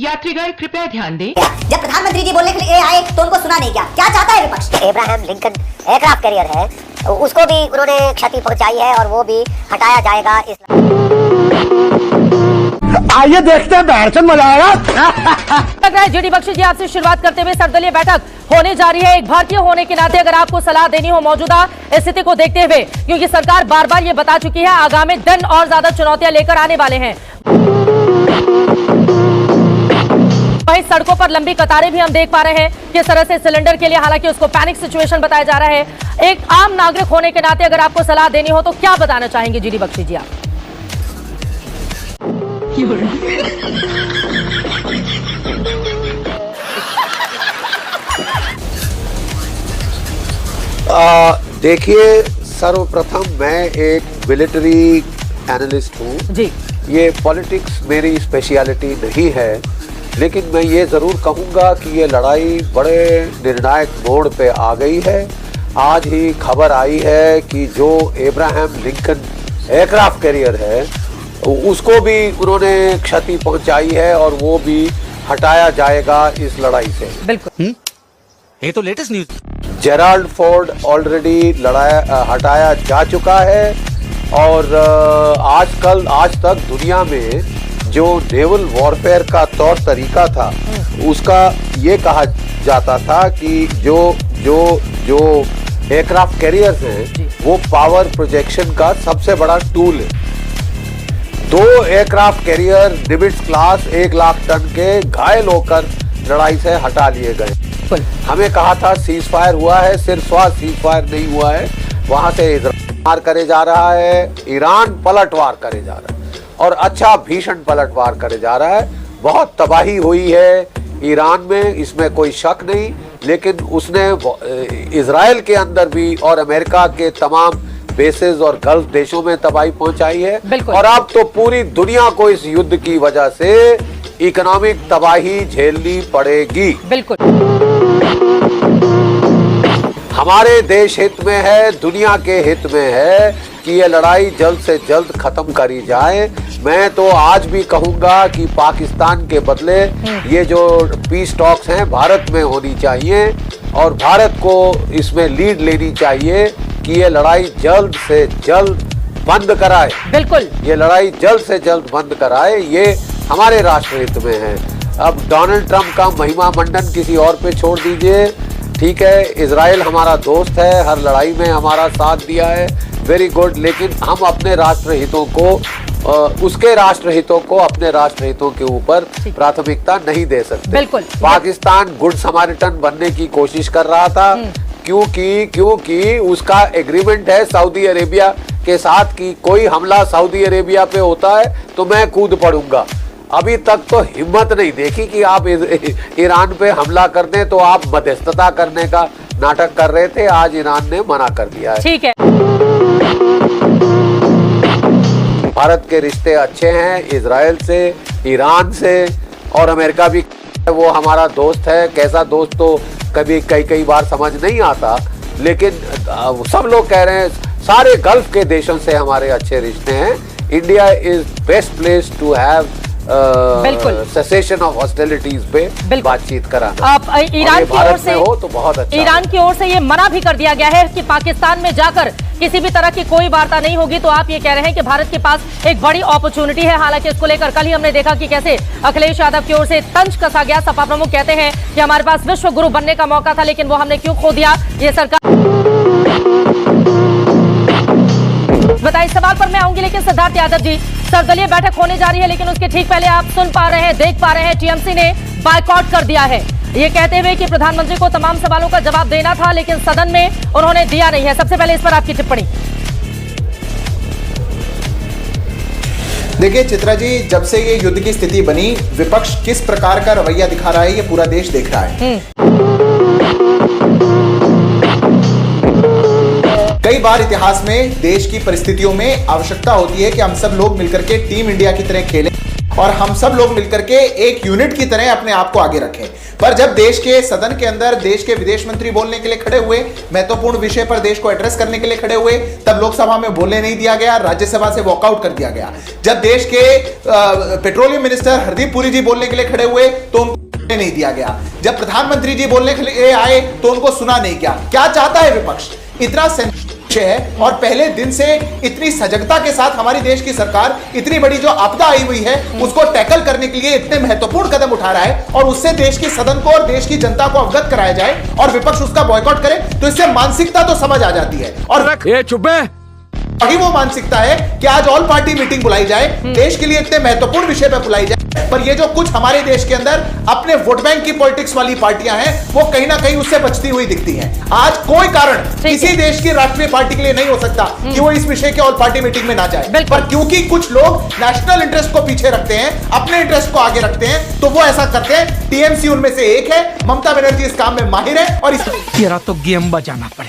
यात्रीगण कृपया ध्यान दें। जब प्रधानमंत्री जी बोलने के लिए आए तो उनको सुना नहीं, क्या चाहता है विपक्ष? एब्राहम लिंकन एयरक्राफ्ट कैरियर है, उसको भी उन्होंने क्षति पहुंचाई है और वो भी हटाया जाएगा। आइए देखते हैं, बैठन मजा आएगा। लग रहा है जीडी बख्शी जी आपसे शुरुआत करते हुए सर्वदलीय बैठक होने जा रही है। एक भारतीय होने के नाते अगर आपको सलाह देनी हो मौजूदा स्थिति को देखते हुए, क्योंकि सरकार बार बार ये बता चुकी है आगामी दिन और ज्यादा चुनौतियां लेकर आने वाले हैं। वहीं सड़कों पर लंबी कतारें भी हम देख पा रहे हैं किस तरह से सिलेंडर के लिए, हालांकि उसको पैनिक सिचुएशन बताया जा रहा है। एक आम नागरिक होने के नाते अगर आपको सलाह देनी हो तो क्या बताना चाहेंगे जीडी बख्शी जी आप? देखिए, सर्वप्रथम मैं एक मिलिट्री एनालिस्ट हूँ जी। ये पॉलिटिक्स मेरी स्पेशलिटी नहीं है, लेकिन मैं ये ज़रूर कहूँगा कि ये लड़ाई बड़े निर्णायक मोड़ पे आ गई है। आज ही खबर आई है कि जो एब्राहम लिंकन एयरक्राफ्ट कैरियर है उसको भी उन्होंने क्षति पहुंचाई है और वो भी हटाया जाएगा इस लड़ाई से। बिल्कुल, ये तो latest news. Gerald Ford already हटाया जा चुका है और आज तक दुनिया में जो नेवल वॉरफेयर का तौर तरीका था उसका ये कहा जाता था कि जो एयरक्राफ्ट कैरियर्स हैं वो पावर प्रोजेक्शन का सबसे बड़ा टूल है। 2 aircraft carrier Nimitz class 1 lakh ton के घायल होकर लड़ाई से हटा लिए गए। हमें कहा था सीज फायर हुआ है, सिर्फ सीज फायर नहीं हुआ है, वहां से इजराइल करे जा रहा है, ईरान पलटवार करे जा रहा है और अच्छा भीषण पलटवार करे जा रहा है। बहुत तबाही हुई है ईरान में, इसमें कोई शक नहीं, लेकिन उसने इजराइल के अंदर भी और अमेरिका के तमाम बेसेस और गल्फ देशों में तबाही पहुंचाई है। और अब तो पूरी दुनिया को इस युद्ध की वजह से इकोनॉमिक तबाही झेलनी पड़ेगी। बिल्कुल, हमारे देश हित में है, दुनिया के हित में है कि ये लड़ाई जल्द से जल्द खत्म करी जाए। मैं तो आज भी कहूंगा कि पाकिस्तान के बदले ये जो पीस टॉक्स हैं भारत में होनी चाहिए और भारत को इसमें लीड लेनी चाहिए कि ये लड़ाई जल्द से जल्द बंद कराए। बिल्कुल, ये लड़ाई जल्द से जल्द बंद कराए, ये हमारे राष्ट्र हित में है। अब डोनाल्ड ट्रंप का महिमा मंडन किसी और पे छोड़ दीजिए। ठीक है, इजराइल हमारा दोस्त है, हर लड़ाई में हमारा साथ दिया है, वेरी गुड, लेकिन हम अपने राष्ट्र हितों को उसके राष्ट्र हितों को अपने राष्ट्र हितों के ऊपर प्राथमिकता नहीं दे सकते। बिल्कुल, पाकिस्तान गुड समारिटन बनने की कोशिश कर रहा था क्योंकि उसका एग्रीमेंट है सऊदी अरेबिया के साथ कि कोई हमला सऊदी अरेबिया पे होता है तो मैं कूद पड़ूंगा। अभी तक तो हिम्मत नहीं देखी कि आप ईरान पे हमला कर दें, तो आप मध्यस्थता करने का नाटक कर रहे थे, आज ईरान ने मना कर दिया है। ठीक है, भारत के रिश्ते अच्छे हैं इजराइल से, ईरान से, और अमेरिका भी वो हमारा दोस्त है। कैसा दोस्त तो कभी कई बार समझ नहीं आता, लेकिन सब लोग कह रहे हैं सारे गल्फ के देशों से हमारे अच्छे रिश्ते हैं। India is best place to have cessation of hostilities पे बातचीत कराना। आप ईरान की ओर से हो तो बहुत अच्छा। ईरान की ओर से ये मना भी कर दिया गया है कि पाकिस्तान में जाकर किसी भी तरह की कोई वार्ता नहीं होगी। तो आप ये कह रहे हैं कि भारत के पास एक बड़ी अपॉर्चुनिटी है। हालांकि इसको लेकर कल ही हमने देखा कि कैसे अखिलेश यादव की ओर से तंज कसा गया। सपा प्रमुख कहते हैं कि हमारे पास विश्व गुरु बनने का मौका था, लेकिन वो हमने क्यों खो दिया। ये सरकार बताइए, इस सवाल पर मैं आऊंगी, लेकिन सिद्धार्थ यादव जी, सर्वदलीय बैठक होने जा रही है, लेकिन उसके ठीक पहले आप सुन पा रहे हैं, देख पा रहे हैं, टीएमसी ने बायकॉट कर दिया है, ये कहते हुए कि प्रधानमंत्री को तमाम सवालों का जवाब देना था, लेकिन सदन में उन्होंने दिया नहीं है। सबसे पहले इस पर आपकी टिप्पणी। देखिए चित्रा जी, जब से ये युद्ध की स्थिति बनी, विपक्ष किस प्रकार का रवैया दिखा रहा है ये पूरा देश देख रहा है। कई बार इतिहास में देश की परिस्थितियों में आवश्यकता होती है कि हम सब लोग मिलकर के टीम इंडिया की तरह खेलें। और हम सब लोग मिलकर के एक यूनिट की तरह अपने आप को आगे रखें। पर जब देश के सदन के अंदर देश के विदेश मंत्री बोलने के लिए खड़े हुए, महत्वपूर्ण विषय पर देश को एड्रेस करने के लिए खड़े हुए, तब लोकसभा में बोलने नहीं दिया गया, राज्यसभा से वॉकआउट कर दिया गया। जब देश के पेट्रोलियम मिनिस्टर हरदीप पुरी जी बोलने के लिए खड़े हुए तो उनको नहीं दिया गया। जब प्रधानमंत्री जी बोलने के लिए आए तो उनको सुना नहीं गया। क्या चाहता है विपक्ष? इतना है और पहले दिन से इतनी सजगता के साथ हमारी देश की सरकार इतनी बड़ी जो आपदा आई हुई है उसको टैकल करने के लिए इतने महत्वपूर्ण कदम उठा रहा है और उससे देश की सदन को और देश की जनता को अवगत कराया जाए और विपक्ष उसका बॉयकॉट करे, तो इससे मानसिकता तो समझ आ जाती है। और ये चुप है। वही वो मानसिकता है कि आज ऑल पार्टी मीटिंग बुलाई जाए, देश के लिए इतने महत्वपूर्ण विषय पर बुलाई जाए, पर ये जो कुछ हमारे देश के अंदर अपने वोट बैंक की पॉलिटिक्स वाली पार्टियां हैं वो कहीं ना कहीं उससे बचती हुई दिखती हैं। आज कोई कारण किसी देश की राष्ट्रीय पार्टी के लिए नहीं हो सकता कि वो इस विषय के ऑल पार्टी मीटिंग में ना जाए, पर क्योंकि कुछ लोग नेशनल इंटरेस्ट को पीछे रखते हैं, अपने इंटरेस्ट को आगे रखते हैं, तो वो ऐसा करते हैं। टीएमसी उनमें से एक है। ममता बनर्जी इस काम में माहिर है और इस तेरा तो गेम बजाना पड़े।